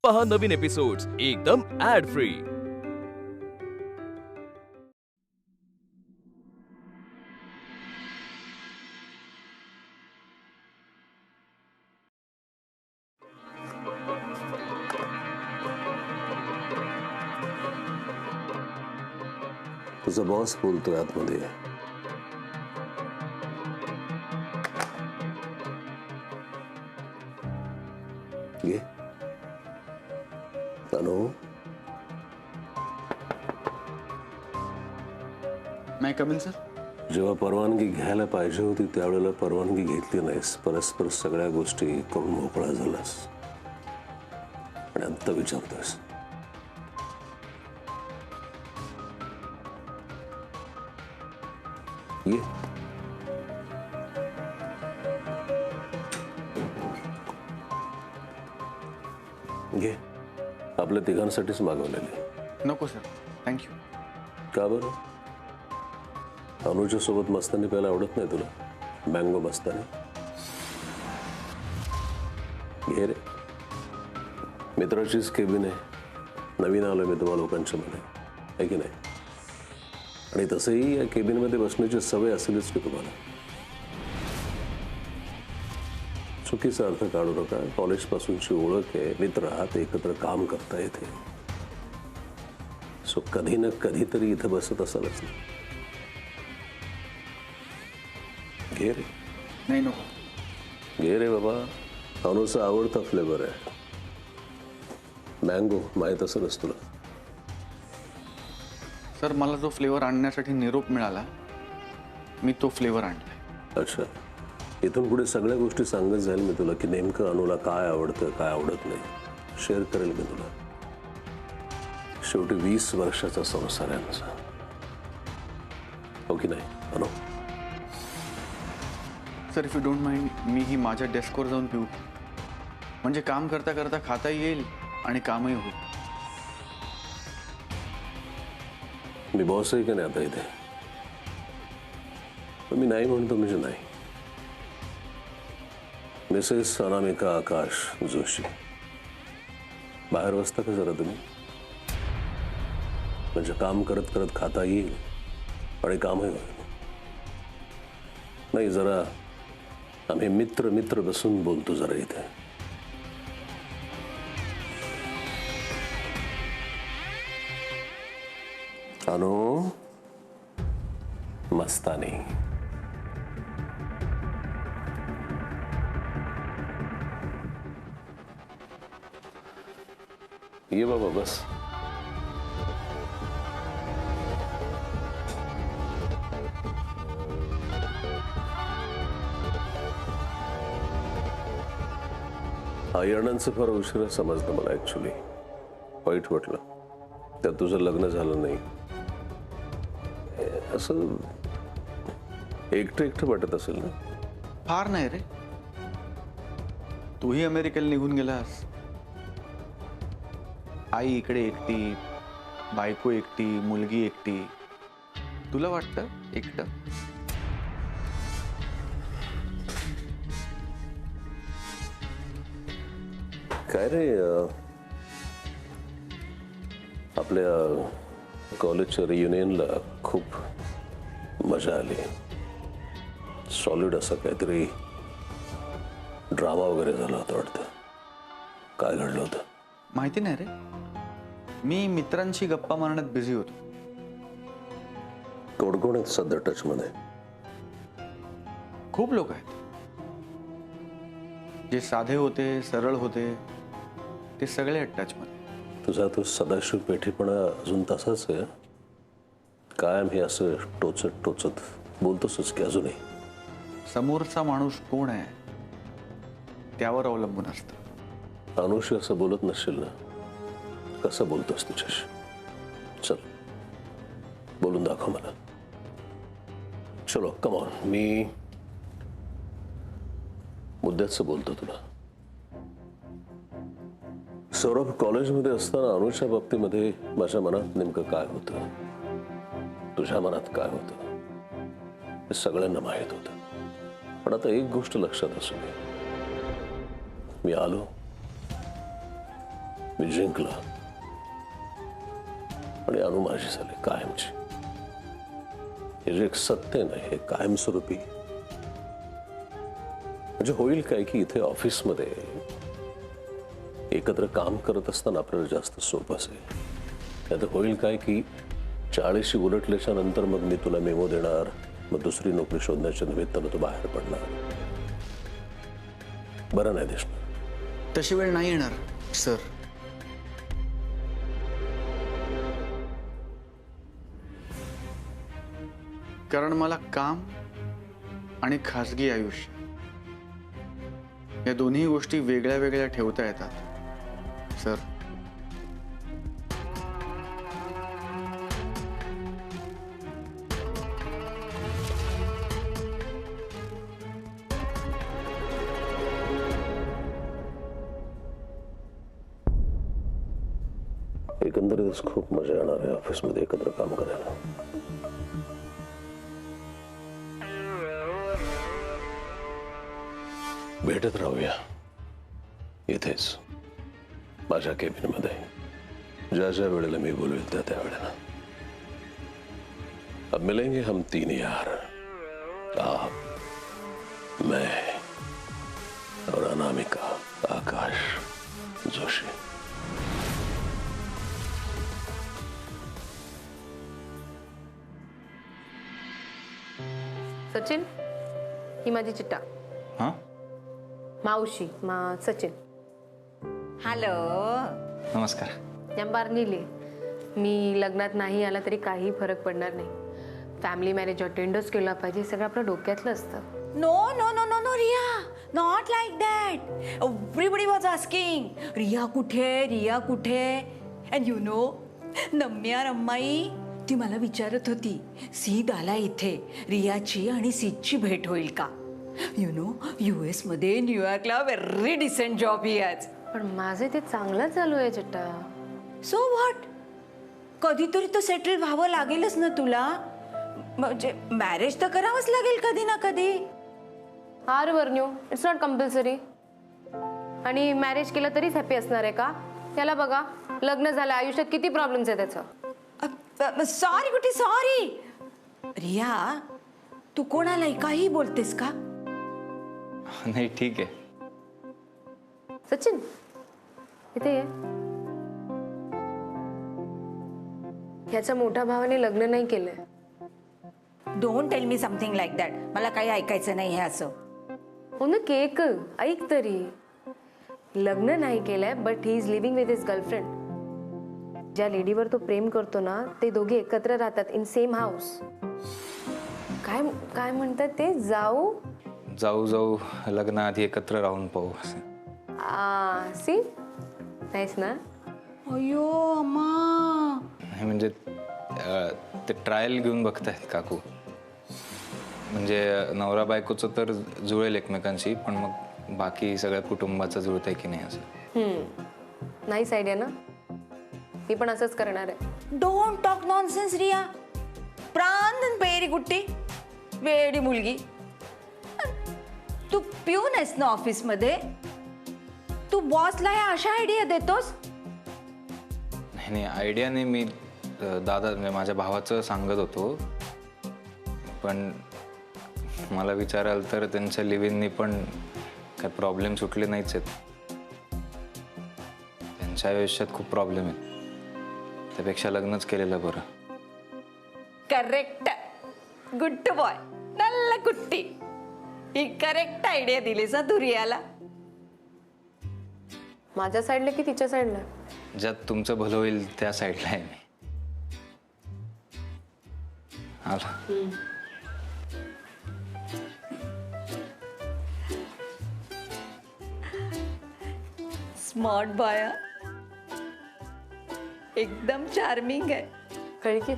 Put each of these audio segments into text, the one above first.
पहा नवीन एपिसोड्स एकदम add free. तुझा बॉस बोलतोय आतमध्ये. ये अनु, मैं कमिन सर. जेव्हा परवानगी घ्यायला पाहिजे होती त्यावेळेला परवानगी घेतली नाहीस. परस्पर सगळ्या गोष्टी करून मोकळा झालास आणि आता विचारतोयस. ये घे, आपल्या तिघांसाठीच मागवलेले. नको सर, थँक्यू. का बरं? अनुच्या सोबत मस्तानी प्यायला आवडत नाही तुला? मँगो मस्तानी घे रे. मित्राचीच केबिन आहे, नवीन आलोय मी तुम्हा लोकांच्या मध्ये, आहे की नाही? आणि तसंही या केबिनमध्ये बसण्याची सवय असेलच की तुम्हाला. चुकीचा अर्थ काढू नका. कॉलेजपासूनची ओळख आहे, मित्र आहात, एकत्र काम करता येते. सो कधी ना कधीतरी इथं बसत असालच ना. घे रे. नाही नको. घे रे बाबा. अनुचा आवडता फ्लेवर आहे मँगो, माहीत असेलच तुला. सर, मला जो फ्लेवर आणण्यासाठी निरोप मिळाला, मी तो फ्लेवर आणलाय. अच्छा, इथून पुढे सगळ्या गोष्टी सांगत जाईल मी तुला की नेमकं अनुला काय आवडतं काय आवडत नाही. शेअर करेल मी तुला. शेवटी 20 वर्षाचा संसार आहे आमचा, हो की नाही अनु? Sir, if you don't mind, मी ही माझ्या डेस्कवर जाऊन पिऊ, म्हणजे काम करता करता खाताही येईल आणि कामही होईल. मी बॉस आहे का नाही आता इथे? पण मी नाही म्हणतो म्हणजे नाही. मिसेस अनामिका आकाश जोशी, बाहेर बसता का जरा तुम्ही? म्हणजे काम करत करत खाता येईल आणि कामही होईल. नाही, जरा आम्ही मित्र मित्र बसून बोलतो जरा इथे. अनु मस्तानी. ये बाबा बस. आई अण्णांचं फार उशिरा समजलं मला. ऍक्च्युली वाईट वाटलं. त्यात तुझं लग्न झालं नाही. असं एकटं एकटं वाटत असेल ना? फार नाही रे. तूही अमेरिकेला निघून गेलास. आई इकडे एकटी, बायको एकटी, मुलगी एकटी. तुला वाटतं एकटं? काय रे, आपल्या कॉलेजच्या रियुनियनला खूप मजा आली. सॉलिड असं काहीतरी ड्रामा वगैरे झाला होता वाटतं. काय घडलं होतं? माहिती नाही रे. मी मित्रांशी गप्पा मारण्यात बिझी होतो. कोण कोण आहेत सध्या टचमध्ये? खूप लोक आहेत. जे साधे होते, सरळ होते, ते सगळे आहेत टचमध्ये. तुझा तो सदाशिव पेठीपणा अजून तसाच आहे? कायम हे असं टोचत टोचत बोलतोस की अजूनही? समोरचा माणूस कोण आहे त्यावर अवलंबून असतं. अनुशी असं बोलत नसेल ना? कसं बोलतोस तुझ्याशी? चल बोलून दाखव मला. चलो कम ऑन. मी मुद्द्याचं बोलतो तुला. सौरभ, कॉलेजमध्ये असताना अनुच्या बाबतीमध्ये माझ्या मनात नेमकं काय होतं, तुझ्या मनात काय होतं, हे सगळ्यांना माहीत होतं. पण आता एक गोष्ट लक्षात असू दे. मी आलो मी जिंकला आणि अनु माझी झाली कायमची. हे जे एक सत्य नाही हे कायमस्वरूपी. म्हणजे होईल काय की इथे ऑफिसमध्ये एकत्र काम करत असताना आपल्याला जास्त सोपं असेल. आता होईल काय की 40शी उलटल्याच्या नंतर मग मी तुला मेमो देणार, मग दुसरी नोकरी शोधण्याच्या निमित्तानं तू बाहेर पडणार. बरं नाही दिसणार. तशी वेळ नाही येणार सर. कारण मला काम आणि खासगी आयुष्य या दोन्ही गोष्टी वेगळ्या वेगळ्या ठेवता येतात सर. एकंदरीतच खूप मजा येणार आहे ऑफिसमध्ये एकत्र काम करायला. भेटत राहूया इथेच माझ्या केबिनमध्ये. ज्या ज्या वेळेला मी बोलवेल त्या वेळेला. अब मिलेंगे हम तीन यार, आप, मैं और अनामिका आकाश जोशी. सचिन, ही माझी चिट्टा. हां मावशी सचिन. हॅलो. नमस्कार. या बारनीली मी लग्नात नाही आला तरी काही फरक पडणार नाही. फॅमिली मॅरेज अटेंडच केला पाहिजे, सगळं आपलं डोक्यातलं असतं. No no no no no Riya, not like that. Everybody was asking Riya कुठे, रिया कुठे. अँड यू नो, नम्या रम्माई ती मला विचारत होती सीद आला इथे, रियाची आणि सीदची भेट होईल का. यू नो, US मध्ये न्यूयॉर्कला व्हेरी डिसेंट जॉब ही आज. पण माझे ते चांगलं चालू आहे चिट्टा. सो व्हॉट, कधीतरी तर सेटल व्हावं लागेलच ना तुला. म्हणजे मॅरेज तर करावंच लागेल कधी ना कधी. आर वर्न्यू, इट्स नॉट कंपल्सरी. आणि मॅरेज केलं तरीच हॅपी असणार आहे का? त्याला बघा, लग्न झालं, आयुष्यात किती प्रॉब्लेम्स आहे त्याचं. सॉरी कुठे सॉरी. रिया, तू कोणालाही काही बोलतेस का? नाही ठीक आहे. सचिन इथे ये. ह्याच्या मोठ्या भावाने लग्न नाही केलंय. Don't tell me something like that. मला काही ऐकायचं नाही हे असं. हो ना, केक ऐक तरी. लग्न नाही केलंय but he is living with his girlfriend. ज्या लेडीवर तो प्रेम करतो ना, ते दोघे एकत्र राहतात इन सेम हाऊस. काय काय म्हणतात ते, जाऊ जाऊ लग्नाआधी एकत्र राहून पाहू असं. सी नाहीस ना. अयो अम्मा. नाही म्हणजे ते ट्रायल घेऊन बघतायत काकू. म्हणजे नवरा बायकोचं तर जुळेल एकमेकांशी, पण मग बाकी सगळ्या कुटुंबाचं जुळतंय की नाही असं. नाईस आयडिया ना. मी पण असंच करणार आहे. Don't talk nonsense Riya. प्राण पेरी कुट्टी वेडी मुलगी. तू पिऊन आहेस ना ऑफिसमध्ये. तू बॉसला ह्या अशा आयडिया देतोस. नाही आयडियाने मी दादा म्हणजे माझ्या भावाचं सांगत होतो. पण मला विचाराल तर त्यांच्या लिव्हिंगनी पण काय प्रॉब्लेम सुटले नाहीच आहेत. त्यांच्या आयुष्यात खूप प्रॉब्लेम आहेत. त्यापेक्षा लग्नच केलेलं बरं. करेक्ट. Good boy. नल्ला कुट्टी. ही करेक्ट आयडिया दिलीस तू रियाला. माझ्या साईडला की तिच्या साईडला? ज्यात तुमचं भलं होईल त्या साईडला आहे मी. आला. स्मार्ट बॉय, एकदम चार्मिंग आहे. कळली की.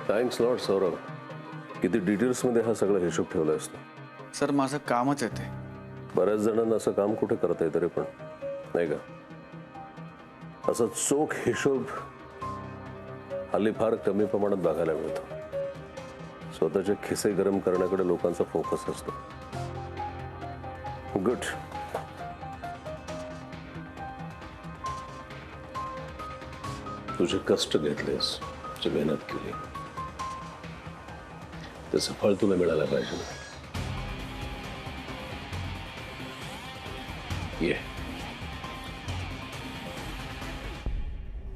Thanks lot Saurabh. किती डिटेल्समध्ये हा सगळा हिशोब ठेवला असतो. सर माझं कामच आहे ते. बऱ्याच जणांना असं काम कुठे करता येतं रे, पण नाही का. असा चोख हिशोब हल्ली फार कमी प्रमाणात बघायला मिळतो. स्वतःचे खिसे गरम करण्याकडे लोकांचा फोकस असतो. गुड. तुझे कष्ट घेतलेस, तुझी मेहनत केली, त्याचं फळ तुला मिळायला पाहिजे.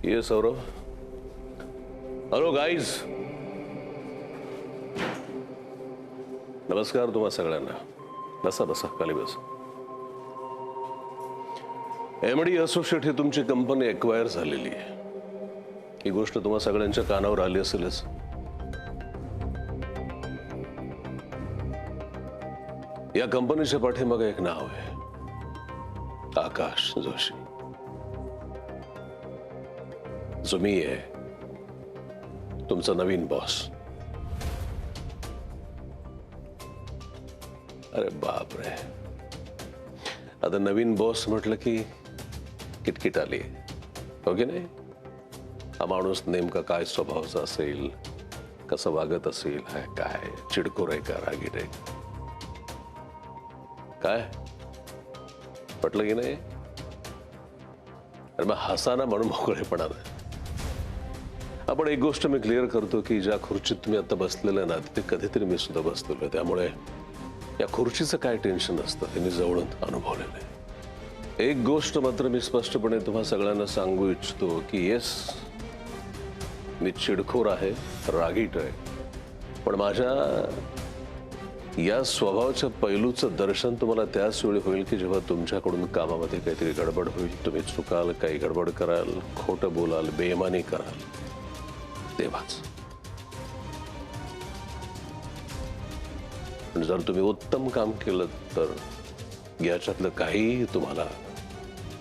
ये सौरभ. हॅलो गाईज, नमस्कार तुम्हा सगळ्यांना. बसा बसा, खाली बसा. एमडी असोसिएट ही तुमची कंपनी एक्वायर झालेली आहे. ही गोष्ट तुम्हा सगळ्यांच्या कानावर आली असेलच. या कंपनीच्या पाठीमागे एक नाव आहे, आकाश जोशी. जो मी आहे, तुमचा नवीन बॉस. अरे बाप रे, आता नवीन बॉस म्हटलं की किटकिट आली, हो की नाही? हा माणूस नेमका काय स्वभावाचा असेल, कसं वागत असेल, काय चिडखोर आहे का, रागीट आहे, काय पटलं की नाही? अरे मग हसाना म्हणून मोकळेपणा नाही. आपण एक गोष्ट मी क्लिअर करतो की ज्या खुर्चीत तुम्ही आता बसलेलं ना, तिथे कधीतरी मी सुद्धा बसलेलो. त्यामुळे या खुर्चीचं काय टेन्शन असतं हे मी जवळून अनुभवलेलं आहे. एक गोष्ट मात्र मी स्पष्टपणे तुम्हा सगळ्यांना सांगू इच्छितो की येस, मी चिडखोर आहे, रागीट आहे, पण माझ्या या स्वभावाच्या पैलूचं दर्शन तुम्हाला त्याच वेळी होईल की जेव्हा तुमच्याकडून कामामध्ये काहीतरी गडबड होईल, तुम्ही चुकाल, काही गडबड कराल, खोटं बोलाल, बेईमानी कराल, तेव्हाच. पण जर तुम्ही उत्तम काम केलं तर याच्यातलं काही तुम्हाला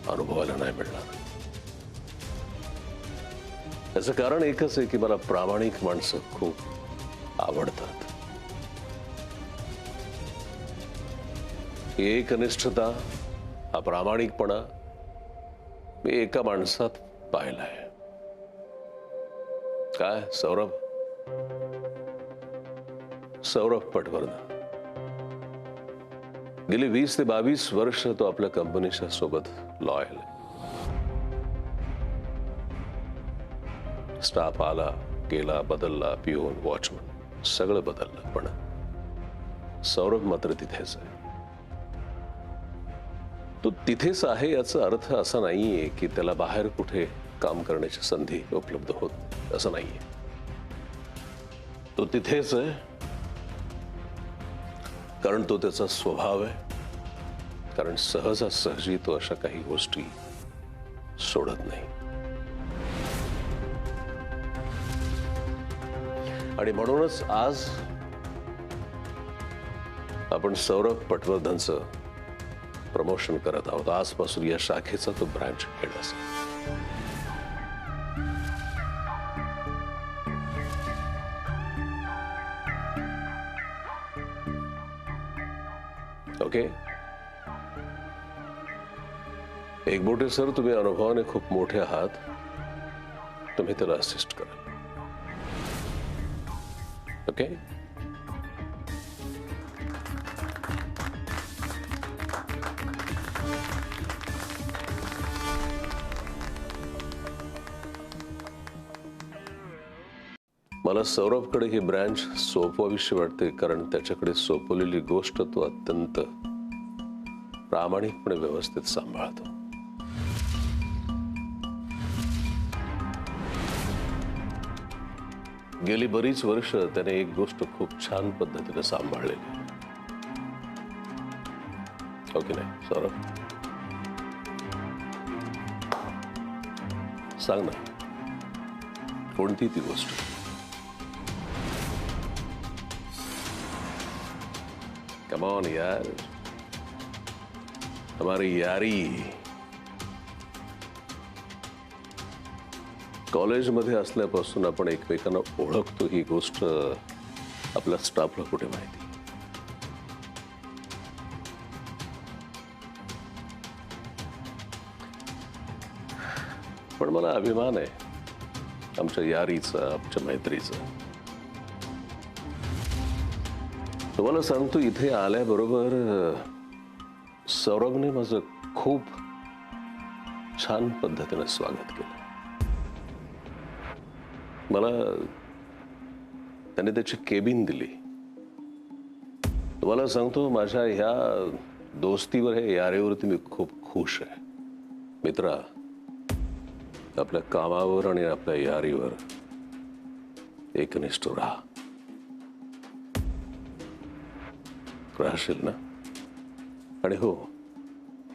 अनुभवायला नाही मिळणार. याचं कारण एकच आहे की मला प्रामाणिक माणसं खूप आवडतात. ही एकनिष्ठता, हा प्रामाणिकपणा मी एका माणसात पाहिलाय. काय सौरभ? सौरभ पटवर्धन. गेली 20 ते 22 वर्ष तो आपल्या कंपनीच्या सोबत लॉयल आहे. स्टाफ आला गेला, बदलला, पिऊन, वॉचमन, सगळं बदललं, पण सौरभ मात्र तिथेच आहे. तो तिथेच आहे याचा अर्थ असा नाहीये की त्याला बाहेर कुठे काम करण्याची संधी उपलब्ध होत, असं नाहीये. तो तिथेच आहे कारण तो त्याचा स्वभाव आहे, कारण सहजासहजी तो अशा काही गोष्टी सोडत नाही. आणि म्हणूनच आज आपण सौरभ पटवर्धनचं प्रमोशन करत आहोत. आजपासून या शाखेचा तो ब्रांच हेड असेल. ओके. एकबोटे सर, तुम्ही अनुभवाने खूप मोठे आहात, तुम्ही त्याला असिस्ट करा. ओके. मला सौरभकडे ही ब्रँच सोपवावीशी वाटते, कारण त्याच्याकडे सोपवलेली गोष्ट तो अत्यंत प्रामाणिकपणे व्यवस्थित सांभाळतो. गेली बरीच वर्ष त्याने एक गोष्ट खूप छान पद्धतीने सांभाळलेली. हो की नाही सौरभ? सांग ना, कोणती ती गोष्ट? कम ऑन यार, हमारी यारी. कॉलेजमध्ये असल्यापासून आपण एकमेकांना ओळखतो, ही गोष्ट आपल्या स्टाफला कुठे माहिती? पण मला अभिमान आहे आमच्या यारीचा, आमच्या मैत्रीचा. तुम्हाला सांगतो, इथे आल्याबरोबर सौरभने माझं खूप छान पद्धतीने स्वागत केलं. मला त्याने त्याची केबिन दिली. तुम्हाला सांगतो, माझ्या ह्या दोस्तीवर, हे यारेवरती मी खूप खुश आहे. मित्रा, आपल्या कामावर आणि आपल्या यारीवर एकनिष्ठ राहा. राहशील ना? आणि हो,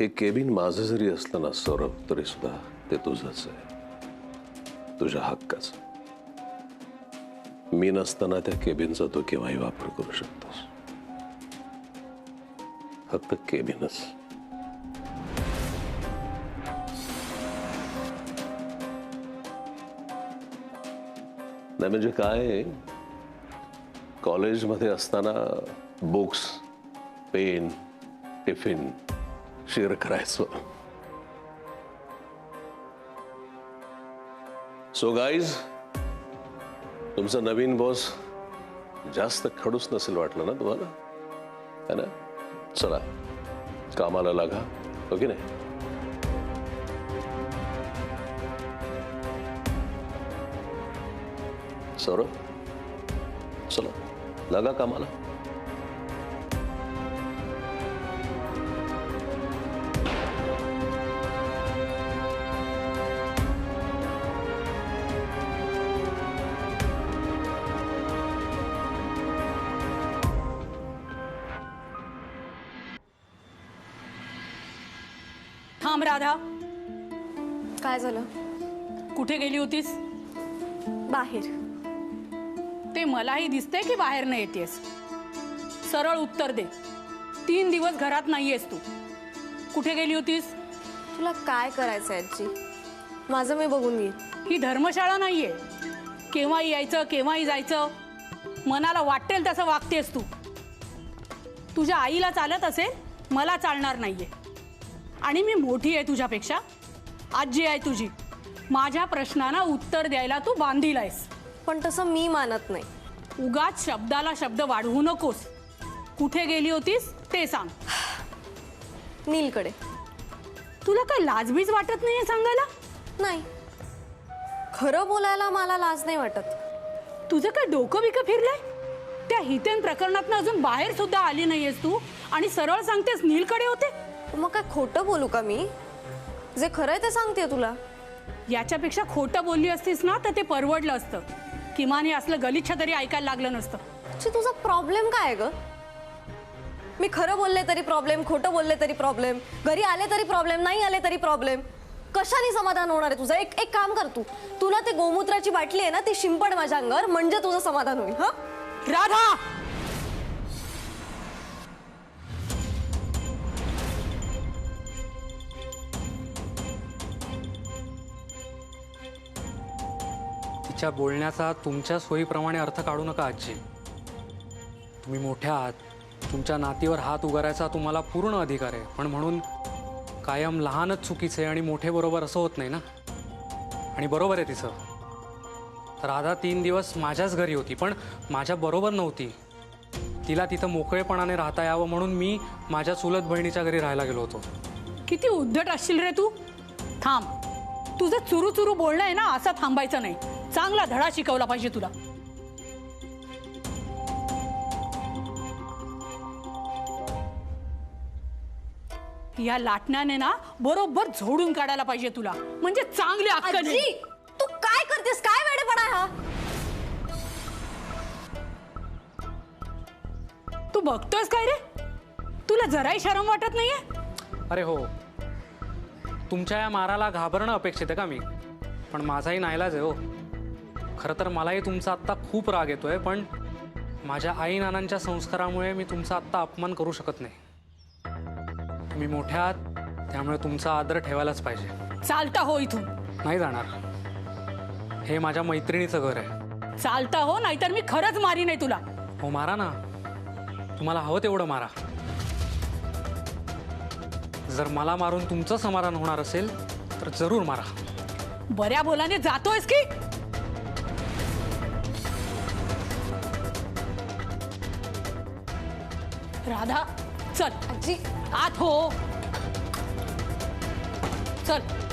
हे केबिन माझं जरी असलं ना सौरभ, तरी सुद्धा ते तुझंच आहे, तुझ्या हक्काचं. मी नसताना त्या केबिनचा तो केव्हाही वापर करू शकतोस. फक्त केबिनच. नाही म्हणजे काय, कॉलेजमध्ये असताना बुक्स, पेन, टिफिन शेअर करायचो. सो गाईज, तुमचा नवीन बॉस जास्त खडूस नसेल वाटलं ना तुम्हाला, है ना? चला कामाला लागा, हो की नाही? सौरभ, चला लागा कामाला. थांब राधा, काय झालं? कुठे गेली होतीस? बाहेर. ते मलाही दिसते की बाहेर नाही येतेस. सरळ उत्तर दे. 3 दिवस घरात नाहीयेस तू. कुठे गेली होतीस? तुला काय करायचंय आजी? माझं मी बघून घेईन. ही धर्मशाळा नाहीये. केव्हाही यायचं, केव्हाही जायचं, मनाला वाटेल तसं वागतेस तू. तुझ्या आईला चालत असेल, मला चालणार नाहीये. आणि मी मोठी आहे तुझ्यापेक्षा, आजी आहे तुझी. माझ्या प्रश्नांना उत्तर द्यायला तू बांधील आहेस. पण तसं मी मानत नाही. उगाच शब्दाला शब्द वाढवू नकोस. कुठे गेली होतीस ते सांग. नीलकडे. तुला काय लाजबीज वाटत नाहीये सांगायला? नाही, खरं बोलायला मला लाज नाही वाटत. तुझं काय डोकं बिकं फिरलंय? त्या हितेन प्रकरणातनं अजून बाहेर सुद्धा आली नाहीयेस तू, आणि सरळ सांगतेस नीलकडे होते. मग काय खोटं बोलू का मी? जे खरं आहे ते सांगते तुला. याच्यापेक्षा खोटं बोलली असतीस ना तर ते परवडलं असतं. किमान हे असलं गलिच्छ तरी ऐकायला लागलं नसतं. तुझा प्रॉब्लेम काय आहे ग? मी खरं बोलले तरी प्रॉब्लेम, खोटं बोलले तरी प्रॉब्लेम, घरी आले तरी प्रॉब्लेम, नाही आले तरी प्रॉब्लेम. कशाने समाधान होणार आहे तुझं? एक काम कर, तुला ते गोमूत्राची बाटली आहे ना, ती शिंपड माझ्या अंगावर, म्हणजे तुझं समाधान होईल. हा राधा, तिच्या बोलण्याचा तुमच्या सोयीप्रमाणे अर्थ काढू नका आजी. तुम्ही मोठ्या आहात, तुमच्या नातीवर हात उगारायचा तुम्हाला पूर्ण अधिकार आहे. पण म्हणून कायम लहानच चुकीचे आणि मोठे बरोबर असं होत नाही ना. आणि बरोबर आहे तिचं. राधा 3 दिवस माझ्याच घरी होती, पण माझ्या बरोबर नव्हती. तिला तिथं मोकळेपणाने राहता यावं म्हणून मी माझ्या चुलत बहिणीच्या घरी राहायला गेलो होतो. किती उद्धट असशील रे तू. थांब, तुझं चुरू चुरू बोलणं आहे ना, असं थांबायचं नाही. चांगला धडा शिकवला पाहिजे तुला. या लाटण्याने ना बरोबर झोडून काढायला पाहिजे तुला, म्हणजे चांगली अक्कल आजी, येईल. तू काय करतेस? काय वेडेपणा आहे हा? तू बघतोयस काय रे? तुला जराही शरम वाटत नाहीये? अरे हो, तुमच्या या माराला घाबरणं अपेक्षित आहे का मी? पण माझाही नाईलाज आहे हो. खरं तर मलाही तुमचा आत्ता खूप राग येतोय, पण माझ्या आई नानांच्या संस्कारामुळे मी तुमचा आत्ता अपमान करू शकत नाही. तुम्ही मोठ्या आहात, त्यामुळे तुमचा आदर ठेवायलाच पाहिजे. चालता हो इथून. नाही जाणार. हे माझ्या मैत्रिणीचं घर आहे. चालता हो, नाहीतर मी खरंच मारी नाही तुला. हो मारा ना, तुम्हाला हवं तेवढं मारा. जर मला मारून तुमचं समाधान होणार असेल तर जरूर मारा. बऱ्या बोलाने जातोयस की? राधा चल आजी आत हो. चल